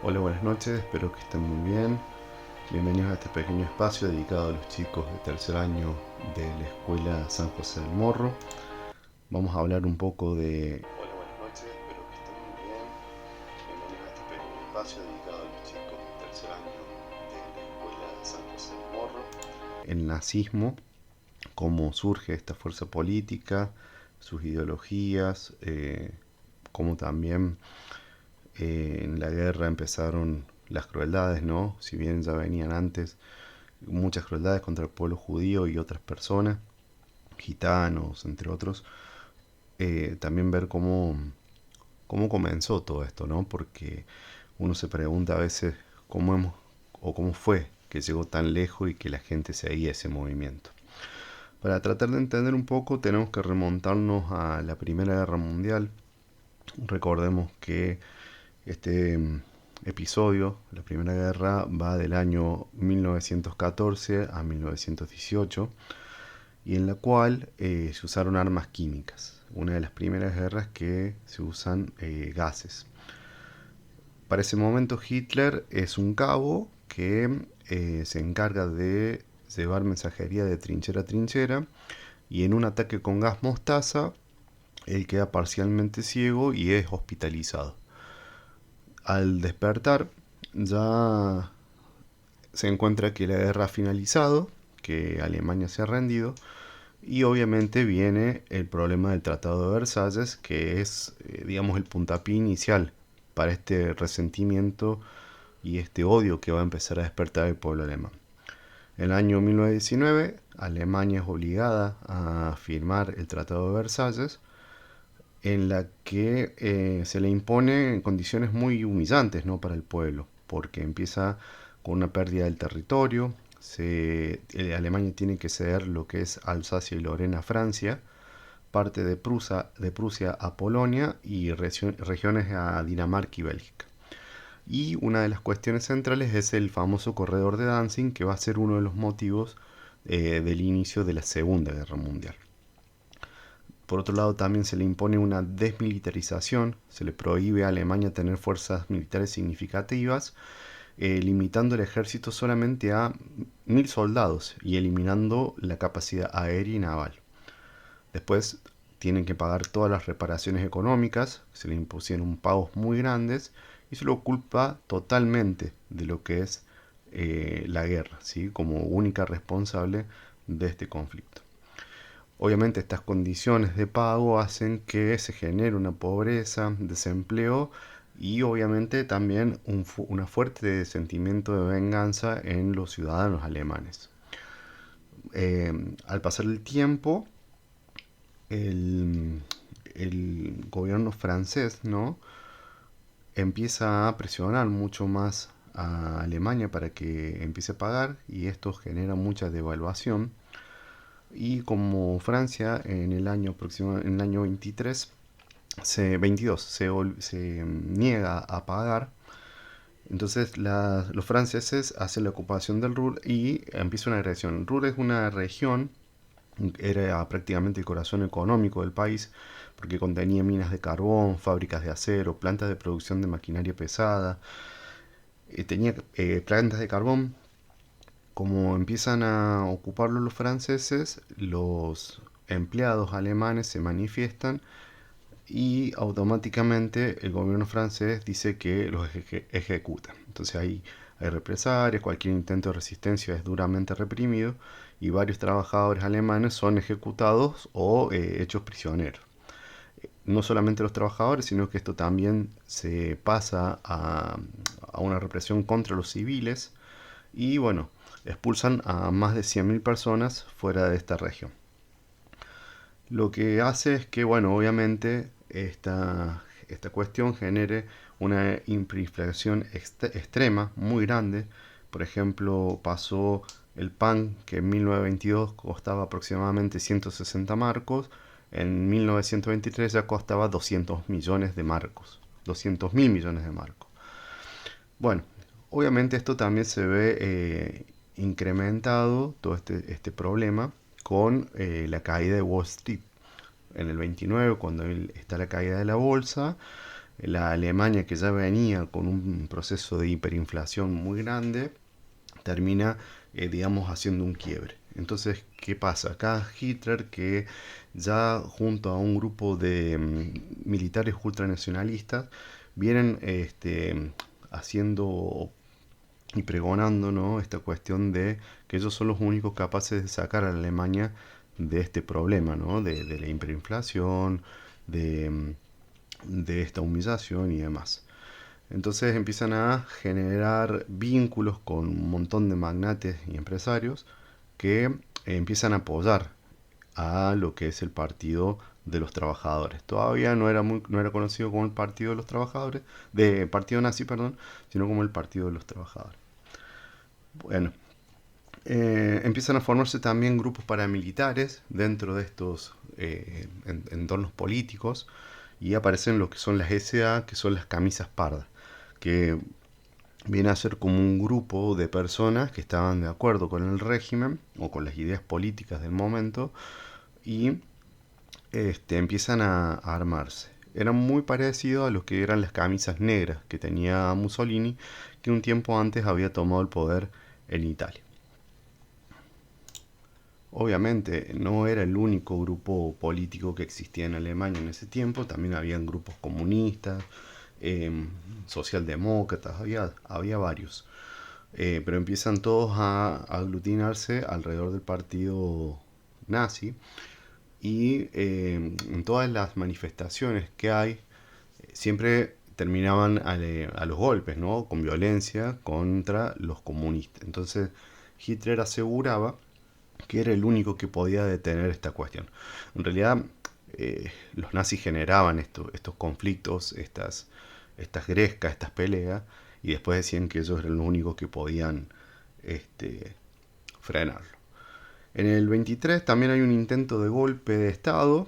Hola, buenas noches, espero que estén muy bien. Bienvenidos a este pequeño espacio dedicado a los chicos de tercer año de la Escuela San José del Morro. Vamos a hablar un poco de... Hola, buenas noches, espero que estén muy bien. Bienvenidos a este pequeño espacio dedicado a los chicos de tercer año de la Escuela San José del Morro. El nazismo, cómo surge esta fuerza política, sus ideologías, cómo también en la guerra empezaron las crueldades, ¿no? Si bien ya venían antes muchas crueldades contra el pueblo judío y otras personas, gitanos, entre otros, también ver cómo comenzó todo esto, ¿no? Porque uno se pregunta a veces cómo hemos o cómo fue que llegó tan lejos y que la gente seguía ese movimiento. Para tratar de entender un poco tenemos que remontarnos a la Primera Guerra Mundial. Recordemos que este episodio, la Primera Guerra, va del año 1914 a 1918 y en la cual se usaron armas químicas. Una de las primeras guerras que se usan gases. Para ese momento Hitler es un cabo que se encarga de llevar mensajería de trinchera a trinchera y en un ataque con gas mostaza él queda parcialmente ciego y es hospitalizado. Al despertar ya se encuentra que la guerra ha finalizado, que Alemania se ha rendido y obviamente viene el problema del Tratado de Versalles, que es, digamos, el puntapié inicial para este resentimiento y este odio que va a empezar a despertar el pueblo alemán. En el año 1919, Alemania es obligada a firmar el Tratado de Versalles, en la que se le impone condiciones muy humillantes, ¿no?, para el pueblo, porque empieza con una pérdida del territorio. Alemania tiene que ceder lo que es Alsacia y Lorena a Francia, parte de Prusia a Polonia y regiones a Dinamarca y Bélgica. Y una de las cuestiones centrales es el famoso corredor de Danzig, que va a ser uno de los motivos del inicio de la Segunda Guerra Mundial. Por otro lado, también se le impone una desmilitarización, se le prohíbe a Alemania tener fuerzas militares significativas, limitando el ejército solamente a 1000 soldados y eliminando la capacidad aérea y naval. Después tienen que pagar todas las reparaciones económicas, se le impusieron pagos muy grandes y se lo culpa totalmente de lo que es la guerra, ¿sí?, como única responsable de este conflicto. Obviamente estas condiciones de pago hacen que se genere una pobreza, desempleo y obviamente también una fuerte sentimiento de venganza en los ciudadanos alemanes. Al pasar el tiempo, el, el gobierno francés, ¿no?, empieza a presionar mucho más a Alemania para que empiece a pagar y esto genera mucha devaluación. Y como Francia en el año 22 se niega a pagar, entonces los franceses hacen la ocupación del Ruhr y empieza una agresión. El Ruhr es una región, era prácticamente el corazón económico del país, porque contenía minas de carbón, fábricas de acero, plantas de producción de maquinaria pesada, tenía plantas de carbón. Como empiezan a ocuparlo los franceses, los empleados alemanes se manifiestan y automáticamente el gobierno francés dice que los ejecutan. Entonces hay represalias, cualquier intento de resistencia es duramente reprimido y varios trabajadores alemanes son ejecutados o hechos prisioneros. No solamente los trabajadores, sino que esto también se pasa a una represión contra los civiles y bueno, expulsan a más de 100.000 personas fuera de esta región. Lo que hace es que, bueno, obviamente esta cuestión genere una hiperinflación extrema, muy grande. Por ejemplo, pasó el pan que en 1922 costaba aproximadamente 160 marcos, en 1923 ya costaba 200 millones de marcos, 200 mil millones de marcos. Bueno, obviamente esto también se ve incrementado, todo este problema, con la caída de Wall Street. En el 29, cuando está la caída de la bolsa, la Alemania, que ya venía con un proceso de hiperinflación muy grande, termina, digamos, haciendo un quiebre. Entonces, ¿qué pasa? Acá Hitler, que ya junto a un grupo de militares ultranacionalistas, vienen haciendo y pregonando, ¿no?, esta cuestión de que ellos son los únicos capaces de sacar a la Alemania de este problema, ¿no?, de la hiperinflación, de, de esta humillación y demás. Entonces empiezan a generar vínculos con un montón de magnates y empresarios que empiezan a apoyar a lo que es el Partido de los Trabajadores. Todavía no era conocido como el Partido de los Trabajadores, de Partido Nazi, perdón, sino como el Partido de los Trabajadores. Bueno, empiezan a formarse también grupos paramilitares dentro de estos entornos políticos, y aparecen lo que son las SA, que son las camisas pardas, que viene a ser como un grupo de personas que estaban de acuerdo con el régimen o con las ideas políticas del momento, y empiezan a armarse. Eran muy parecidos a los que eran las camisas negras que tenía Mussolini, que un tiempo antes había tomado el poder en Italia. Obviamente no era el único grupo político que existía en Alemania en ese tiempo, también habían grupos comunistas, eh, socialdemócratas, había varios. Pero empiezan todos a aglutinarse alrededor del partido nazi, y en todas las manifestaciones que hay siempre terminaban a los golpes, ¿no?, con violencia contra los comunistas. Entonces Hitler aseguraba que era el único que podía detener esta cuestión. En realidad, los nazis generaban estos conflictos, estas grescas, estas peleas, y después decían que ellos eran los únicos que podían frenarlo. En el 23 también hay un intento de golpe de Estado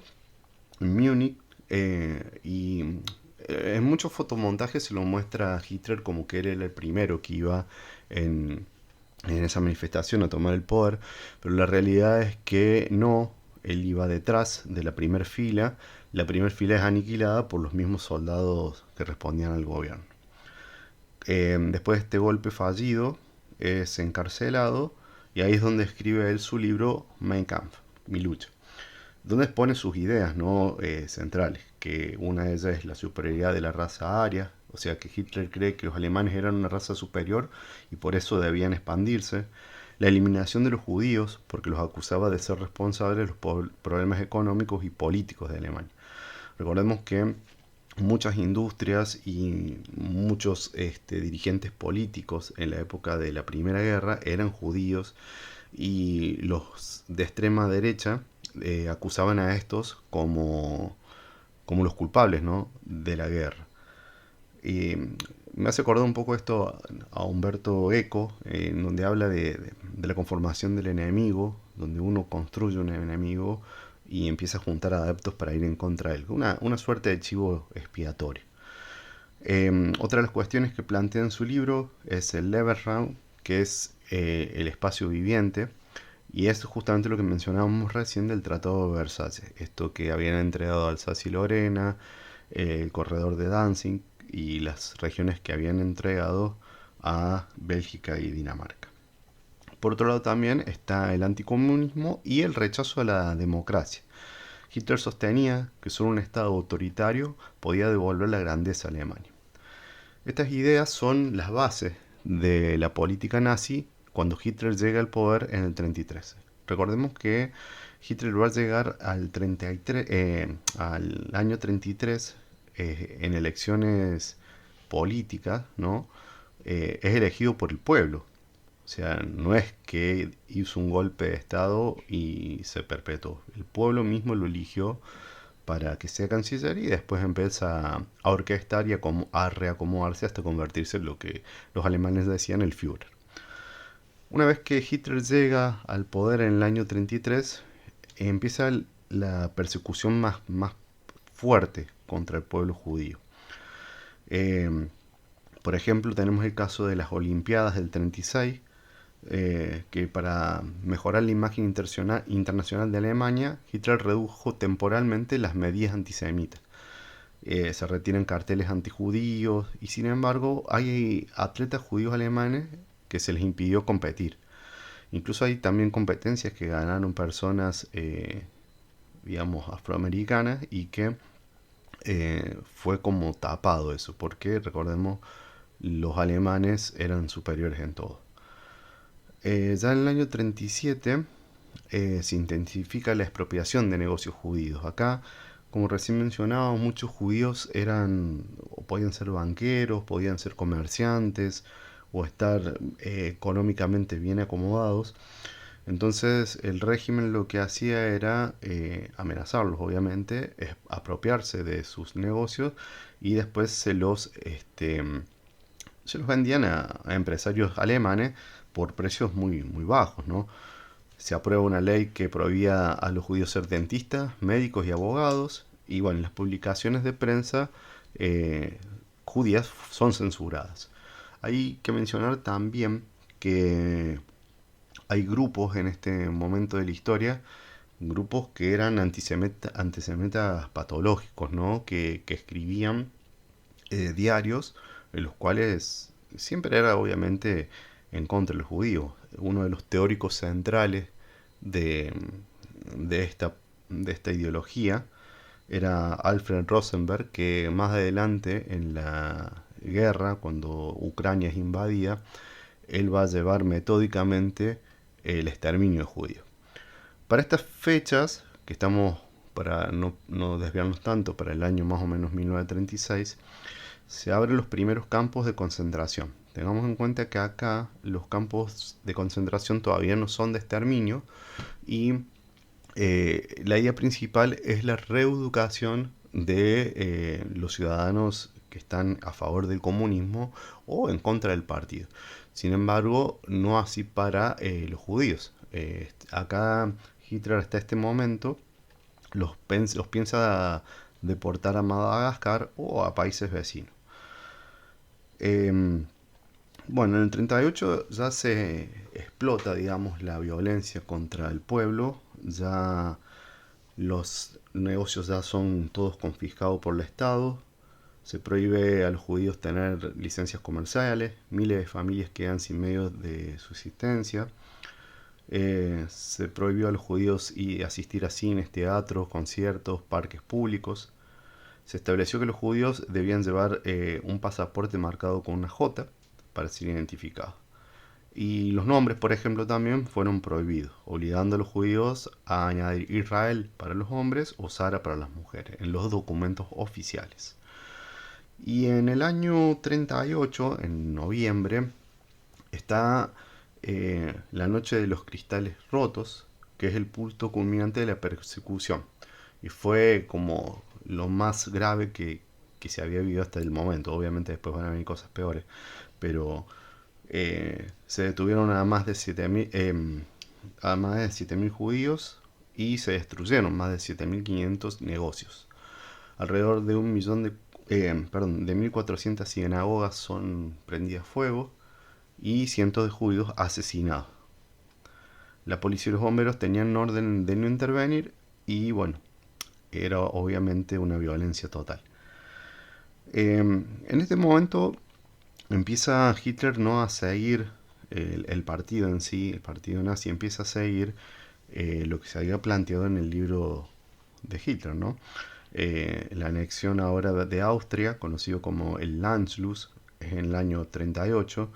en Múnich, y en muchos fotomontajes se lo muestra a Hitler como que él era el primero que iba en esa manifestación a tomar el poder, pero la realidad es que no, él iba detrás de la primera fila. La primera fila es aniquilada por los mismos soldados que respondían al gobierno. Después de este golpe fallido, es encarcelado, y ahí es donde escribe él su libro Mein Kampf, Mi lucha, donde expone sus ideas, ¿no?, centrales, que una de ellas es la superioridad de la raza aria, o sea que Hitler cree que los alemanes eran una raza superior y por eso debían expandirse; la eliminación de los judíos, porque los acusaba de ser responsables de los problemas económicos y políticos de Alemania. Recordemos que muchas industrias y muchos dirigentes políticos en la época de la Primera Guerra eran judíos, y los de extrema derecha acusaban a estos como los culpables, ¿no?, de la guerra. Y me hace acordar un poco esto a Humberto Eco, en donde habla de la conformación del enemigo, donde uno construye un enemigo y empieza a juntar adeptos para ir en contra de él. Una suerte de chivo expiatorio. Otra de las cuestiones que plantea en su libro es el Lebensraum, que es el espacio viviente, y es justamente lo que mencionábamos recién del Tratado de Versalles, esto que habían entregado Alsacia y Lorena, el corredor de Danzig y las regiones que habían entregado a Bélgica y Dinamarca. Por otro lado también está el anticomunismo y el rechazo a la democracia. Hitler sostenía que solo un Estado autoritario podía devolver la grandeza a Alemania. Estas ideas son las bases de la política nazi cuando Hitler llega al poder en el 33. Recordemos que Hitler va a llegar al año 33 en elecciones políticas, ¿no? Es elegido por el pueblo. O sea, no es que hizo un golpe de Estado y se perpetuó. El pueblo mismo lo eligió para que sea canciller, y después empieza a orquestar y a reacomodarse hasta convertirse en lo que los alemanes decían el Führer. Una vez que Hitler llega al poder en el año 33, empieza la persecución más fuerte contra el pueblo judío. Por ejemplo, tenemos el caso de las Olimpiadas del 36, que para mejorar la imagen internacional de Alemania, Hitler redujo temporalmente las medidas antisemitas. se retiran carteles antijudíos y sin embargo hay atletas judíos alemanes que se les impidió competir. Incluso hay también competencias que ganaron personas, digamos, afroamericanas y que fue como tapado eso, porque recordemos, los alemanes eran superiores en todo. Ya en el año 37 se intensifica la expropiación de negocios judíos. Acá, como recién mencionaba, muchos judíos eran o podían ser banqueros, podían ser comerciantes o estar económicamente bien acomodados. Entonces el régimen lo que hacía era amenazarlos, obviamente, apropiarse de sus negocios y después se los vendían a empresarios alemanes por precios muy, muy bajos, ¿no? Se aprueba una ley que prohibía a los judíos ser dentistas, médicos y abogados, y bueno, las publicaciones de prensa eh, judías son censuradas. Hay que mencionar también que hay grupos en este momento de la historia, grupos que eran antisemitas patológicos, ¿no? Que escribían diarios en los cuales siempre era obviamente en contra de los judíos. Uno de los teóricos centrales de, de, esta, de esta ideología era Alfred Rosenberg, que más adelante en la guerra, cuando Ucrania es invadida, él va a llevar metódicamente el exterminio de judíos. Para estas fechas, que estamos, para no desviarnos tanto, para el año más o menos 1936, se abren los primeros campos de concentración. Tengamos en cuenta que acá los campos de concentración todavía no son de exterminio y la idea principal es la reeducación de los ciudadanos que están a favor del comunismo o en contra del partido. Sin embargo, no así para los judíos. Acá Hitler hasta este momento los piensa deportar a Madagascar o a países vecinos. Eh, bueno, en el 38 ya se explota, digamos, la violencia contra el pueblo, ya los negocios ya son todos confiscados por el Estado, se prohíbe a los judíos tener licencias comerciales, miles de familias quedan sin medios de subsistencia, se prohibió a los judíos asistir a cines, teatros, conciertos, parques públicos. Se estableció que los judíos debían llevar un pasaporte marcado con una J para ser identificados. Y los nombres, por ejemplo, también fueron prohibidos, obligando a los judíos a añadir Israel para los hombres o Sara para las mujeres en los documentos oficiales. Y en el año 38, en noviembre, está la Noche de los Cristales Rotos, que es el punto culminante de la persecución. Y fue como lo más grave que se había vivido hasta el momento. Obviamente después van a venir cosas peores, pero se detuvieron a más de 7.000 judíos y se destruyeron más de 7.500 negocios. Alrededor de de 1.400 sinagogas son prendidas a fuego y cientos de judíos asesinados. La policía y los bomberos tenían orden de no intervenir y bueno, era obviamente una violencia total. En este momento empieza Hitler no a seguir el partido en sí, el partido nazi empieza a seguir lo que se había planteado en el libro de Hitler, ¿no? La anexión ahora de Austria, conocido como el Anschluss, es en el año 38.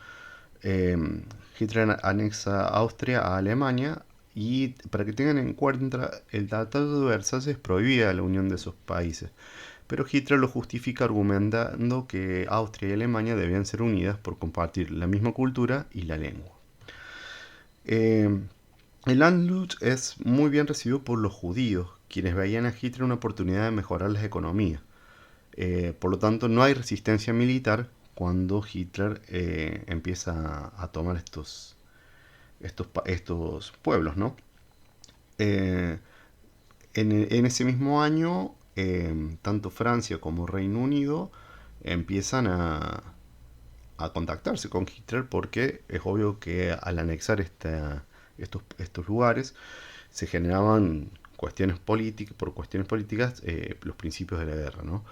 Hitler anexa Austria a Alemania y para que tengan en cuenta, el Tratado de Versalles prohibía la unión de esos países, pero Hitler lo justifica argumentando que Austria y Alemania debían ser unidas por compartir la misma cultura y la lengua. Eh, el Anschluss es muy bien recibido por los judíos, quienes veían a Hitler una oportunidad de mejorar las economías. Por lo tanto, no hay resistencia militar cuando Hitler empieza a tomar estos pueblos, ¿no? Eh, en ese mismo año, tanto Francia como Reino Unido empiezan a contactarse con Hitler porque es obvio que al anexar estos lugares se generaban por cuestiones políticas, los principios de la guerra, ¿no?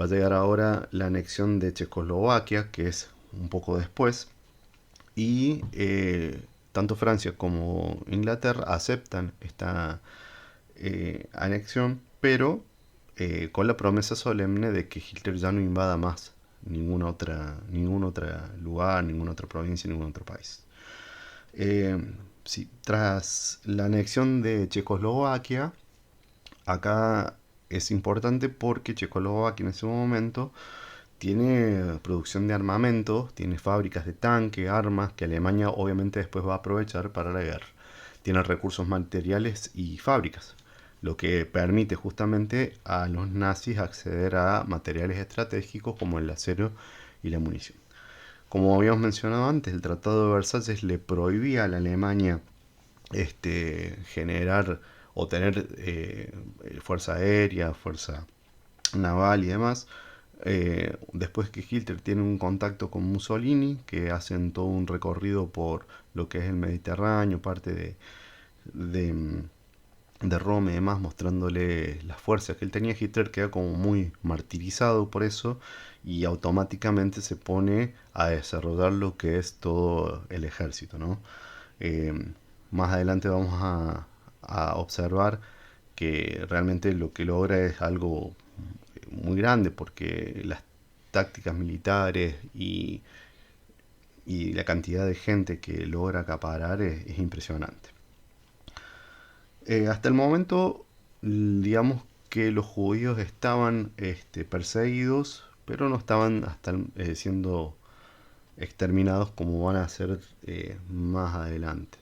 Va a llegar ahora la anexión de Checoslovaquia, que es un poco después, y tanto Francia como Inglaterra aceptan esta anexión, pero con la promesa solemne de que Hitler ya no invada más ningún otro lugar, ninguna otra provincia, ningún otro país. Eh, sí, tras la anexión de Checoslovaquia, acá es importante porque Checoslovaquia en ese momento tiene producción de armamentos, tiene fábricas de tanques, armas, que Alemania obviamente después va a aprovechar para la guerra. Tiene recursos materiales y fábricas, lo que permite justamente a los nazis acceder a materiales estratégicos como el acero y la munición. Como habíamos mencionado antes, el Tratado de Versalles le prohibía a la Alemania generar o tener fuerza aérea, fuerza naval y demás. Después que Hitler tiene un contacto con Mussolini, que hacen todo un recorrido por lo que es el Mediterráneo, parte de, de Roma y demás, mostrándole las fuerzas que él tenía. Hitler queda como muy martirizado por eso y automáticamente se pone a desarrollar lo que es todo el ejército, ¿no? Eh, Más adelante vamos a observar que realmente lo que logra es algo muy grande porque las tácticas militares y la cantidad de gente que logra acaparar es impresionante. Hasta el momento, digamos que los judíos estaban perseguidos, pero no estaban siendo exterminados como van a ser más adelante.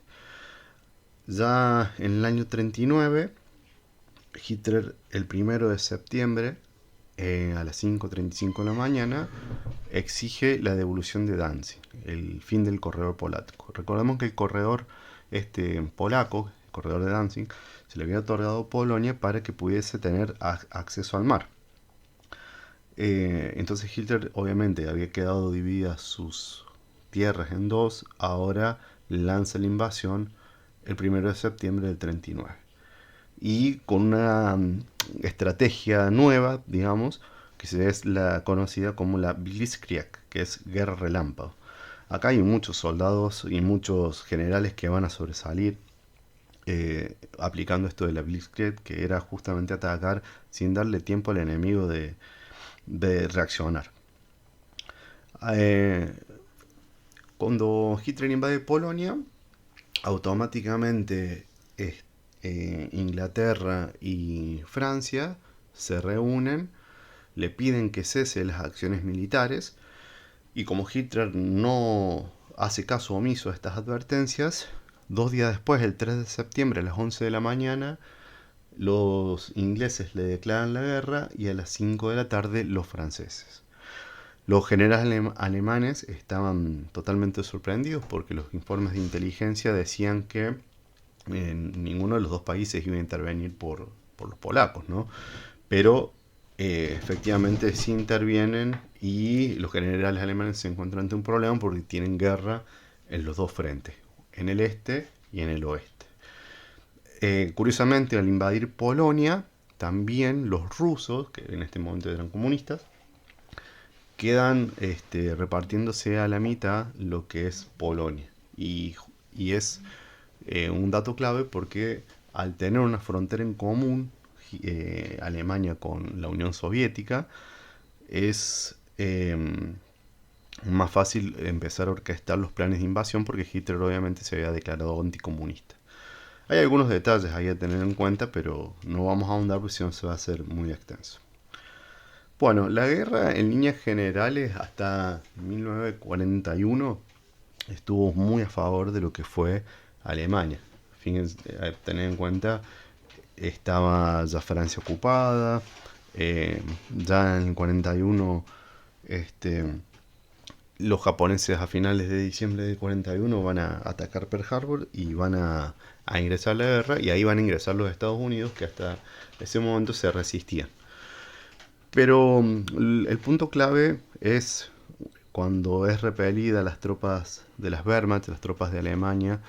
Ya en el año 39, Hitler el 1 de septiembre a las 5:35 de la mañana exige la devolución de Danzig, el fin del corredor polaco. Recordemos que el corredor polaco, el corredor de Danzig, se le había otorgado a Polonia para que pudiese tener acceso al mar. Entonces Hitler obviamente había quedado divididas sus tierras en dos, ahora lanza la invasión el 1 de septiembre del 39. Y con una estrategia nueva, digamos, que es la conocida como la Blitzkrieg, que es guerra relámpago. Acá hay muchos soldados y muchos generales que van a sobresalir aplicando esto de la Blitzkrieg, que era justamente atacar sin darle tiempo al enemigo de reaccionar. Eh, Cuando Hitler invade Polonia, automáticamente Inglaterra y Francia se reúnen, le piden que cese las acciones militares y como Hitler no hace caso omiso a estas advertencias, 2 días después, el 3 de septiembre a las 11 de la mañana, los ingleses le declaran la guerra y a las 5 de la tarde los franceses. Los generales alemanes estaban totalmente sorprendidos porque los informes de inteligencia decían que ninguno de los dos países iba a intervenir por los polacos, ¿no? Pero efectivamente sí intervienen y los generales alemanes se encuentran ante un problema porque tienen guerra en los dos frentes, en el este y en el oeste. Curiosamente, al invadir Polonia, también los rusos, que en este momento eran comunistas, quedan repartiéndose a la mitad lo que es Polonia. Y es un dato clave porque al tener una frontera en común, Alemania con la Unión Soviética, es más fácil empezar a orquestar los planes de invasión porque Hitler obviamente se había declarado anticomunista. Hay algunos detalles ahí a tener en cuenta, pero no vamos a ahondar porque si no se va a hacer muy extenso. Bueno, la guerra en líneas generales hasta 1941 estuvo muy a favor de lo que fue Alemania. Fíjense, tener en cuenta, estaba ya Francia ocupada, ya en el 41 los japoneses a finales de diciembre del 41 van a atacar Pearl Harbor y van a ingresar a la guerra y ahí van a ingresar los Estados Unidos que hasta ese momento se resistían. Pero el punto clave es cuando es repelida las tropas de las Wehrmacht, las tropas de Alemania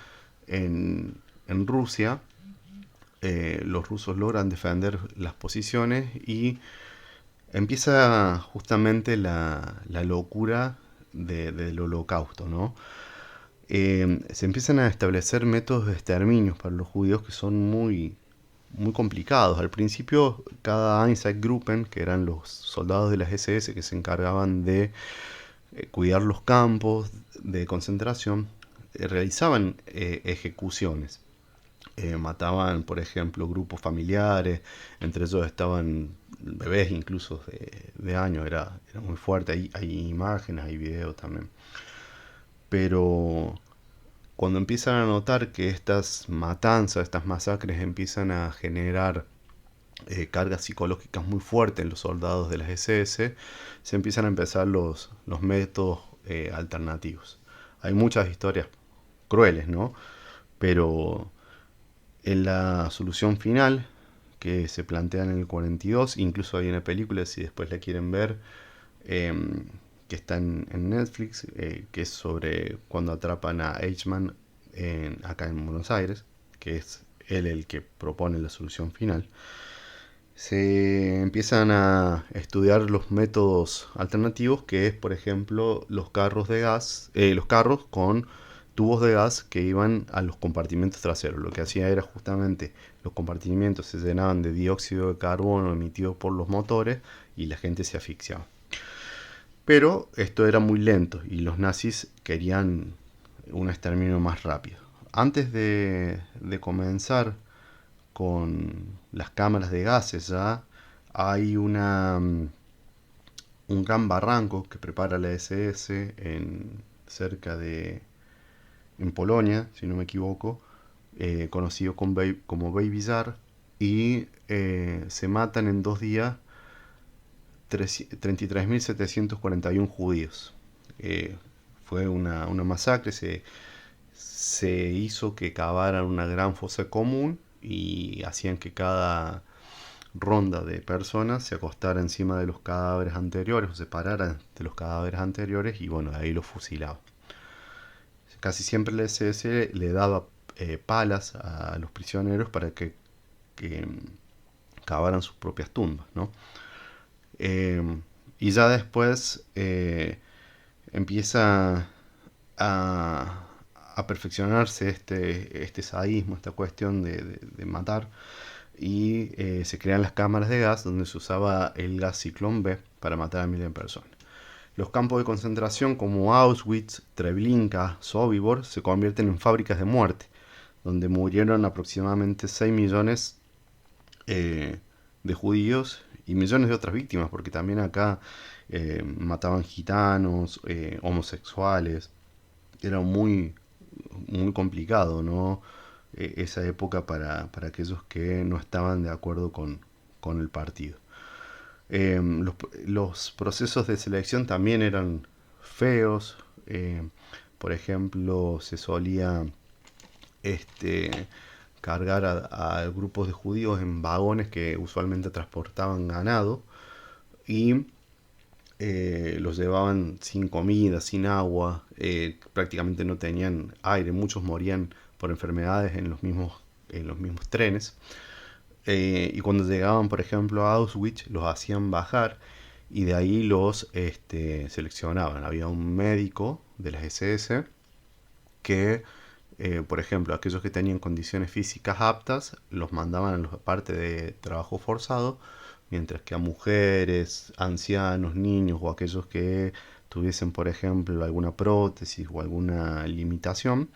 en Rusia, los rusos logran defender las posiciones y empieza justamente la locura del holocausto, ¿no? Se empiezan a establecer métodos de exterminio para los judíos que son muy complicados. Al principio, cada Einsatzgruppen, que eran los soldados de las SS que se encargaban de cuidar los campos de concentración, realizaban ejecuciones. Mataban, por ejemplo, grupos familiares, entre ellos estaban bebés incluso de años, era muy fuerte, hay imágenes, hay videos también. Pero cuando empiezan a notar que estas matanzas, estas masacres empiezan a generar cargas psicológicas muy fuertes en los soldados de las SS, se empiezan a empezar los métodos alternativos. Hay muchas historias crueles, ¿no? Pero en la solución final, que se plantea en el 42, incluso hay una película, si después la quieren ver, eh, que está en Netflix, que es sobre cuando atrapan a Eichmann acá en Buenos Aires, que es él el que propone la solución final. Se empiezan a estudiar los métodos alternativos, que es, por ejemplo, los carros de gas, los carros con tubos de gas que iban a los compartimentos traseros. Lo que hacía era justamente los compartimentos se llenaban de dióxido de carbono emitido por los motores y la gente se asfixiaba. Pero esto era muy lento y los nazis querían un exterminio más rápido. Antes de comenzar con las cámaras de gases ya hay un gran barranco que prepara la SS cerca en Polonia, si no me equivoco, conocido como Baby Jar, y se matan en 2 días 33.741 judíos. Fue una masacre, se hizo que cavaran una gran fosa común y hacían que cada ronda de personas se acostara encima de los cadáveres anteriores o se parara de los cadáveres anteriores y bueno, de ahí los fusilaba. Casi siempre la SS le daba palas a los prisioneros para que cavaran sus propias tumbas, ¿no? Y ya después empieza a, a perfeccionarse este sadismo, esta cuestión de matar, y se crean las cámaras de gas donde se usaba el gas Ciclón B para matar a miles de personas. Los campos de concentración como Auschwitz, Treblinka, Sobibor se convierten en fábricas de muerte, donde murieron aproximadamente 6 millones de judíos y millones de otras víctimas, porque también acá mataban gitanos, homosexuales. Era muy complicado, ¿no? Esa época para aquellos que no estaban de acuerdo con el partido. Los procesos de selección también eran feos. Por ejemplo, se solía este, cargar a grupos de judíos en vagones que usualmente transportaban ganado y los llevaban sin comida, sin agua, prácticamente no tenían aire, muchos morían por enfermedades en los mismos trenes. Y cuando llegaban, por ejemplo, a Auschwitz, los hacían bajar y de ahí los seleccionaban. Había un médico de las SS que, por ejemplo, aquellos que tenían condiciones físicas aptas, los mandaban a la parte de trabajo forzado, mientras que a mujeres, ancianos, niños o aquellos que tuviesen, por ejemplo, alguna prótesis o alguna limitación,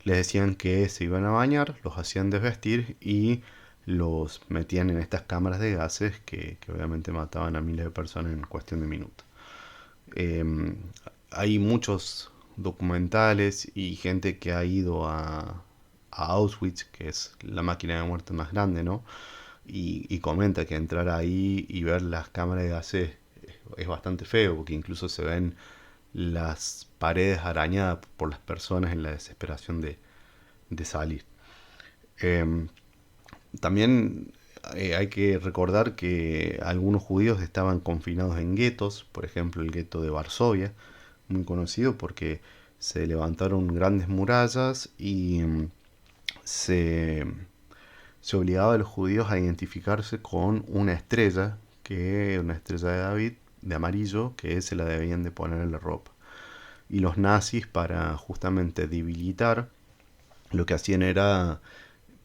les decían que se iban a bañar, los hacían desvestir y los metían en estas cámaras de gases que obviamente mataban a miles de personas en cuestión de minutos. Eh, Hay muchos documentales y gente que ha ido a Auschwitz, que es la máquina de muerte más grande, ¿no? Y comenta que entrar ahí y ver las cámaras de gases es bastante feo, porque incluso se ven las paredes arañadas por las personas en la desesperación de salir. Eh, También hay que recordar que algunos judíos estaban confinados en guetos, por ejemplo el gueto de Varsovia, muy conocido porque se levantaron grandes murallas y se, se obligaba a los judíos a identificarse con una estrella que una estrella de David de amarillo que se la debían de poner en la ropa. Y los nazis, para justamente debilitar, lo que hacían era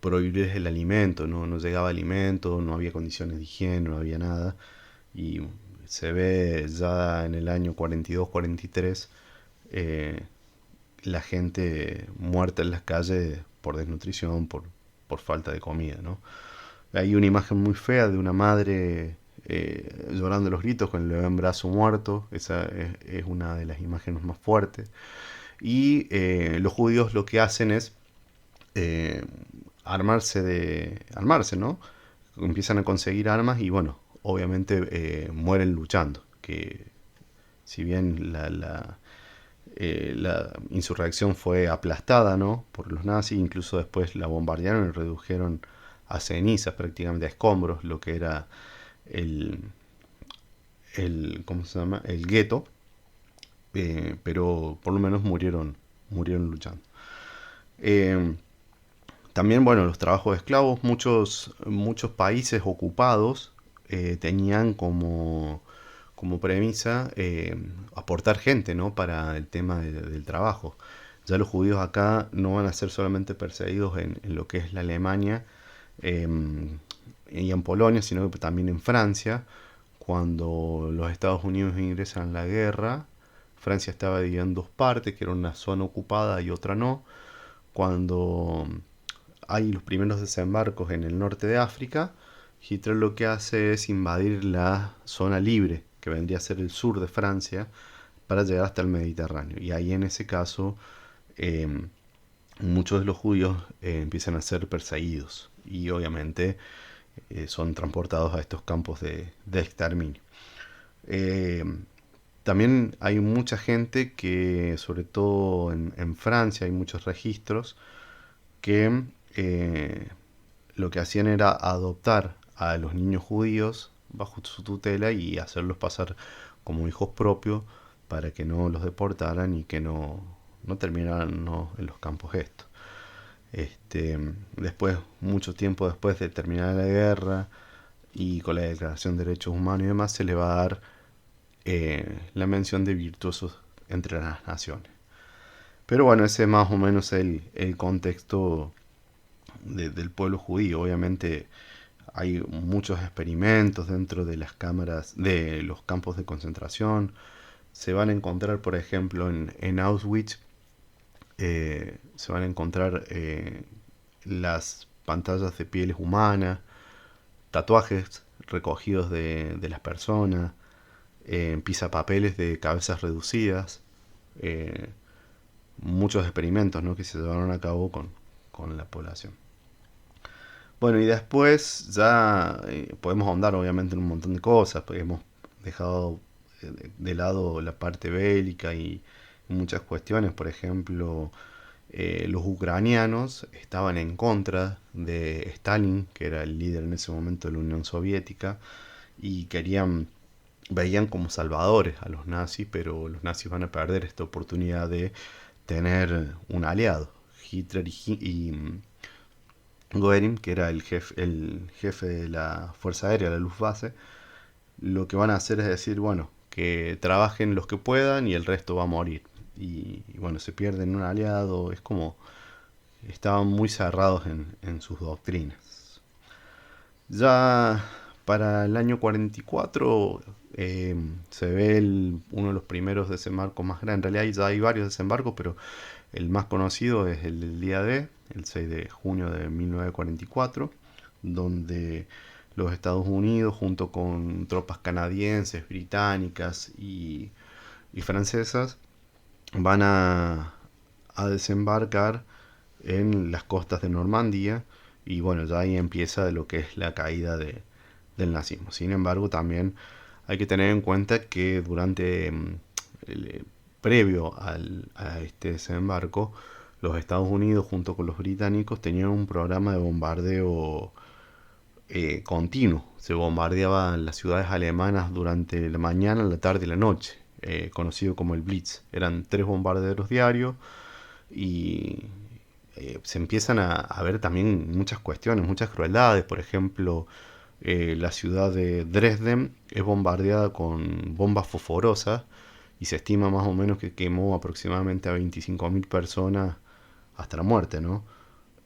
prohibirles el alimento, no llegaba alimento, no había condiciones de higiene, no había nada. Y se ve ya en el año 42-43 la gente muerta en las calles por desnutrición, por falta de comida, ¿no? Hay una imagen muy fea de una madre llorando los gritos con el bebé en brazo muerto. Esa es una de las imágenes más fuertes. Y los judíos lo que hacen es eh, armarse, ¿no? Empiezan a conseguir armas y bueno, obviamente mueren luchando. Que si bien la insurrección fue aplastada, ¿no? Por los nazis, incluso después la bombardearon y redujeron a cenizas, prácticamente a escombros, lo que era el, ¿cómo se llama? El gueto, pero por lo menos murieron luchando. Eh, También, bueno, los trabajos de esclavos, muchos países ocupados tenían como premisa aportar gente, ¿no? Para el tema del trabajo. Ya los judíos acá no van a ser solamente perseguidos en lo que es la Alemania eh, y en Polonia, sino que también en Francia. Cuando los Estados Unidos ingresan a la guerra, Francia estaba dividida en dos partes, que era una zona ocupada y otra no. Cuando hay los primeros desembarcos en el norte de África, Hitler lo que hace es invadir la zona libre, que vendría a ser el sur de Francia, para llegar hasta el Mediterráneo. Y ahí en ese caso eh, muchos de los judíos empiezan a ser perseguidos y obviamente son transportados a estos campos de exterminio. Eh, También hay mucha gente que, sobre todo en Francia, hay muchos registros que lo que hacían era adoptar a los niños judíos bajo su tutela y hacerlos pasar como hijos propios para que no los deportaran y que no terminaran, ¿no? En los campos estos. Después, mucho tiempo después de terminar la guerra y con la Declaración de Derechos Humanos y demás, se le va a dar la mención de virtuosos entre las naciones. Pero bueno, ese es más o menos el contexto del pueblo judío. Obviamente hay muchos experimentos dentro de las cámaras, de los campos de concentración. Se van a encontrar, por ejemplo, en Auschwitz, se van a encontrar las pantallas de pieles humanas, tatuajes recogidos de las personas, pisapapeles de cabezas reducidas, eh, muchos experimentos, ¿no? Que se llevaron a cabo con la población. Bueno, y después ya podemos ahondar obviamente en un montón de cosas, porque hemos dejado de lado la parte bélica y muchas cuestiones. Por ejemplo, los ucranianos estaban en contra de Stalin, que era el líder en ese momento de la Unión Soviética, y veían como salvadores a los nazis, pero los nazis van a perder esta oportunidad de tener un aliado. Hitler y Goering, que era el jefe de la Fuerza Aérea, la Luftwaffe, lo que van a hacer es decir, bueno, que trabajen los que puedan y el resto va a morir. Y bueno, se pierden un aliado, es como estaban muy cerrados en sus doctrinas. Ya para el año 44 se ve uno de los primeros desembarcos más grandes. En realidad ya hay varios desembarcos, pero el más conocido es el del día D, el 6 de junio de 1944, donde los Estados Unidos, junto con tropas canadienses, británicas y francesas, van a desembarcar en las costas de Normandía y bueno, ya ahí empieza lo que es la caída del nazismo. Sin embargo, también hay que tener en cuenta que previo a este desembarco, los Estados Unidos junto con los británicos tenían un programa de bombardeo continuo. Se bombardeaban las ciudades alemanas durante la mañana, la tarde y la noche, conocido como el Blitz. Eran 3 bombarderos diarios y se empiezan a ver también muchas cuestiones, muchas crueldades. Por ejemplo, la ciudad de Dresden es bombardeada con bombas fosforosas y se estima más o menos que quemó aproximadamente a 25.000 personas hasta la muerte, ¿no?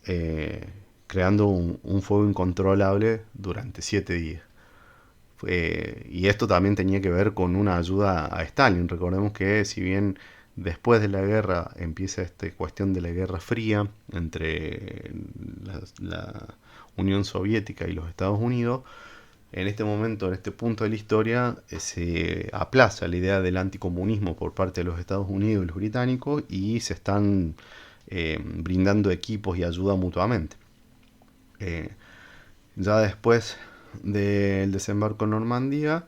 Eh, Creando un fuego incontrolable durante 7 días. Y esto también tenía que ver con una ayuda a Stalin. Recordemos que si bien después de la guerra empieza esta cuestión de la Guerra Fría entre la Unión Soviética y los Estados Unidos, en este momento, en este punto de la historia, se aplaza la idea del anticomunismo por parte de los Estados Unidos y los británicos y se están brindando equipos y ayuda mutuamente. Eh, ya después del desembarco en Normandía,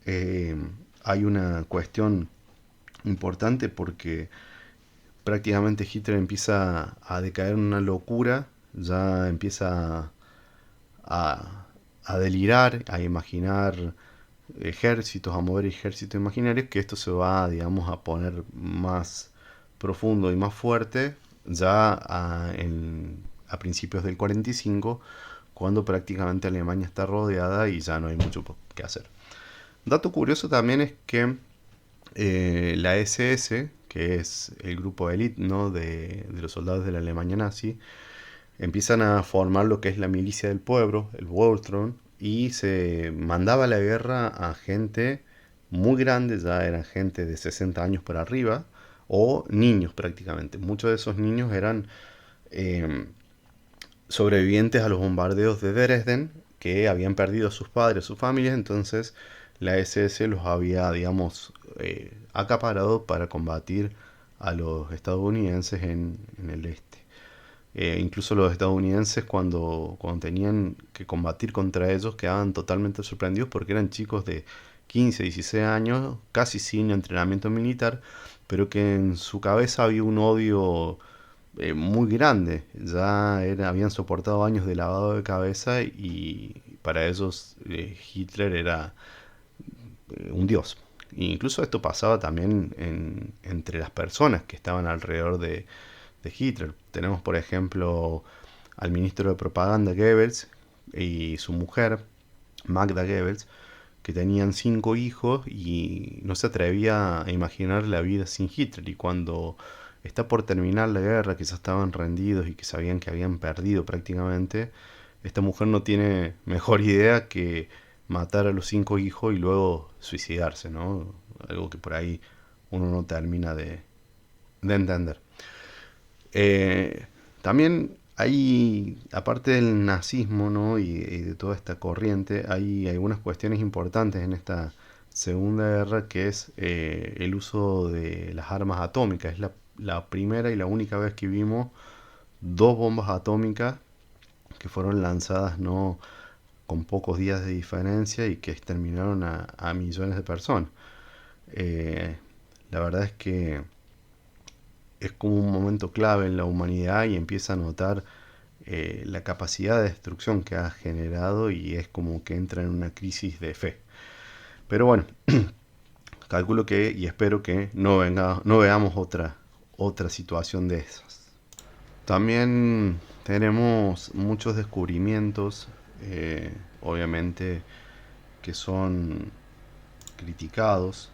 eh, hay una cuestión importante porque prácticamente Hitler empieza a decaer en una locura, ya empieza a, a delirar, a imaginar ejércitos, a mover ejércitos imaginarios, que esto se va, digamos, a poner más profundo y más fuerte ya a principios del 45, cuando prácticamente Alemania está rodeada y ya no hay mucho que hacer. Dato curioso también es que la SS, que es el grupo de élite, ¿no?, de los soldados de la Alemania nazi, empiezan a formar lo que es la milicia del pueblo, el Voltron, y se mandaba a la guerra a gente muy grande, ya eran gente de 60 años para arriba, o niños prácticamente. Muchos de esos niños eran eh, sobrevivientes a los bombardeos de Dresden, que habían perdido a sus padres, sus familias, entonces la SS los había, digamos, acaparado para combatir a los estadounidenses en el este. Incluso los estadounidenses cuando tenían que combatir contra ellos quedaban totalmente sorprendidos porque eran chicos de 15, 16 años, casi sin entrenamiento militar, pero que en su cabeza había un odio muy grande. Ya habían soportado años de lavado de cabeza y para ellos Hitler era un dios. E incluso esto pasaba también entre las personas que estaban alrededor de Hitler. Tenemos, por ejemplo, al ministro de propaganda Goebbels y su mujer, Magda Goebbels, que tenían 5 hijos y no se atrevía a imaginar la vida sin Hitler. Y cuando está por terminar la guerra, que ya estaban rendidos y que sabían que habían perdido prácticamente, esta mujer no tiene mejor idea que matar a los 5 hijos y luego suicidarse, ¿no? Algo que por ahí uno no termina de entender. También hay, aparte del nazismo, ¿no?, y de toda esta corriente, hay algunas cuestiones importantes en esta Segunda Guerra, que es el uso de las armas atómicas. Es la primera y la única vez que vimos 2 bombas atómicas que fueron lanzadas, ¿no?, con pocos días de diferencia y que exterminaron a millones de personas. Eh, la verdad es que es como un momento clave en la humanidad y empieza a notar la capacidad de destrucción que ha generado y es como que entra en una crisis de fe. Pero bueno, calculo que y espero que no veamos otra situación de esas. También tenemos muchos descubrimientos, obviamente, que son criticados.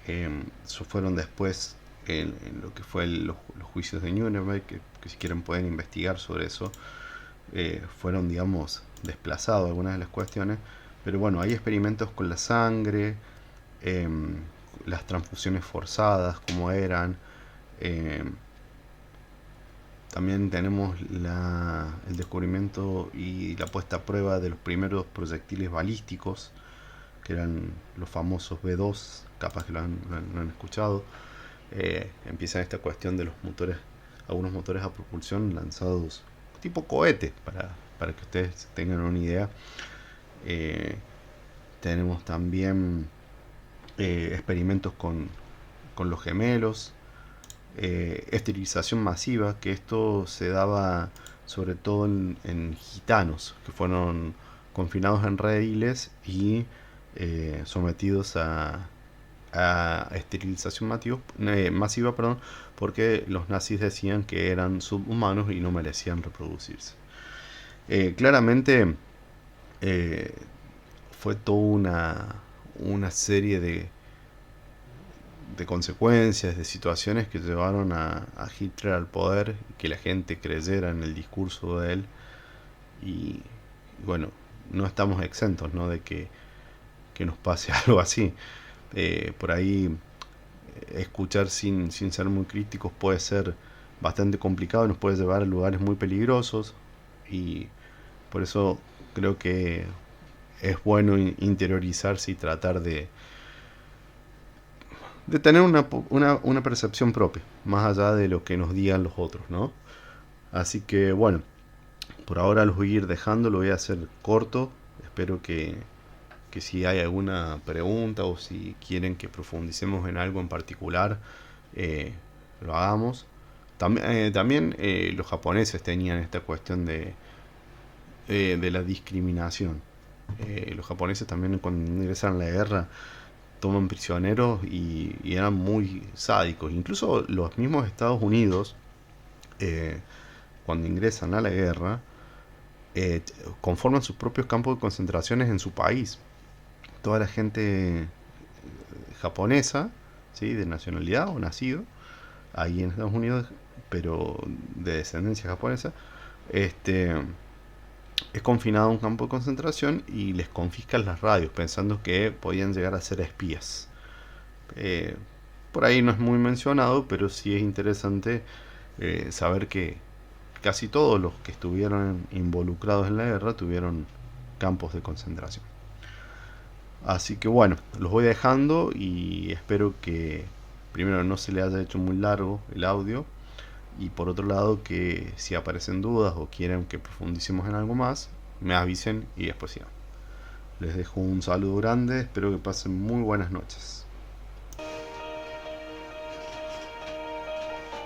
Eso fueron después en lo que fue los juicios de Nuremberg, que si quieren pueden investigar sobre eso. Fueron, digamos, desplazados algunas de las cuestiones, pero bueno, hay experimentos con la sangre, eh, las transfusiones forzadas, como eran. eh, También tenemos el descubrimiento y la puesta a prueba de los primeros proyectiles balísticos, que eran los famosos B2, capaz que lo han escuchado. Empieza esta cuestión de los motores, algunos motores a propulsión lanzados tipo cohete, para que ustedes tengan una idea. Eh, Tenemos también experimentos con los gemelos, esterilización masiva, que esto se daba sobre todo en gitanos que fueron confinados en rediles y sometidos a esterilización masiva, perdón, porque los nazis decían que eran subhumanos y no merecían reproducirse. Claramente eh, fue toda una serie de consecuencias, de situaciones que llevaron a Hitler al poder y que la gente creyera en el discurso de él. Y bueno, no estamos exentos, ¿no?, de que nos pase algo así. Por ahí escuchar sin ser muy críticos puede ser bastante complicado y nos puede llevar a lugares muy peligrosos, y por eso creo que es bueno interiorizarse y tratar de tener una percepción propia, más allá de lo que nos digan los otros, ¿no? Así que bueno, por ahora los voy a ir dejando, lo voy a hacer corto. Espero que si hay alguna pregunta o si quieren que profundicemos en algo en particular, eh, lo hagamos. También los japoneses tenían esta cuestión de la discriminación. Los japoneses también, cuando ingresan a la guerra, toman prisioneros y eran muy sádicos. Incluso los mismos Estados Unidos, eh, cuando ingresan a la guerra, conforman sus propios campos de concentraciones en su país. Toda la gente japonesa, ¿sí?, de nacionalidad o nacido ahí en Estados Unidos, pero de descendencia japonesa, este, es confinado a un campo de concentración y les confiscan las radios pensando que podían llegar a ser espías. Eh, por ahí no es muy mencionado, pero sí es interesante saber que casi todos los que estuvieron involucrados en la guerra tuvieron campos de concentración. Así que bueno, los voy dejando y espero que primero no se le haya hecho muy largo el audio, y por otro lado que si aparecen dudas o quieren que profundicemos en algo más, me avisen y después ya. Les dejo un saludo grande, espero que pasen muy buenas noches.